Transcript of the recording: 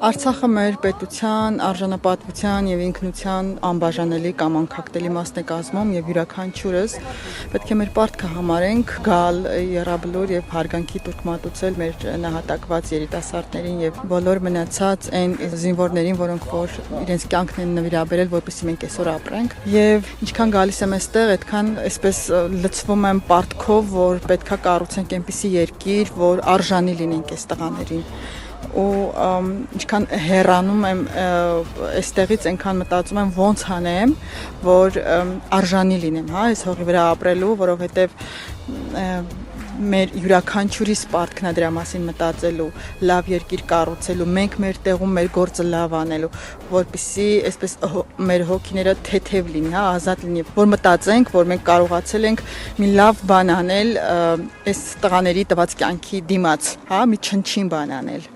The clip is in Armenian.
Արցախը մեր պետության, արժանապատվության եւ ինքնության անբաժանելի կամ անկախտելի մասն է կազմում եւ յուրաքանչյուրս պետք է մեր պարտքը համարենք գալ եռաբլուր եւ հարգանքի տուրք մատուցել մեր նահատակված երիտասարդներին եւ բոլոր մնացած այն զինվորներին, որոնք որ իրենց կյանքն են նվիրաբերել, որպեսզի մենք այսօր ապրենք եւ ինչքան գալիս եմ այստեղ, այդքան այսպես լցվում եմ պարտքով, որ պետքա կառուցենք այնպիսի երկիր, որ արժանի լինենք այս տղաներին ու ինչքան հեռանում եմ այստեղից այնքան մտածում եմ ոնց անեմ, որ արժանի լինեմ, հա, այս հողի վրա ապրելու, որովհետև մեր յուրաքանչյուրիս պարտքն է դրա մասին մտածելու, լավ երկիր կառուցելու, մենք մեր տեղում մեր գործը լավ անելու, որպեսզի այսպես մեր հոգիները թեթև լինի, հա, ազատ լինի, որ մտածենք, որ մենք կարողացել ենք մի լավ բան անել այս տղաների տված կյանքի դիմաց, հա, մի չնչին բան անել։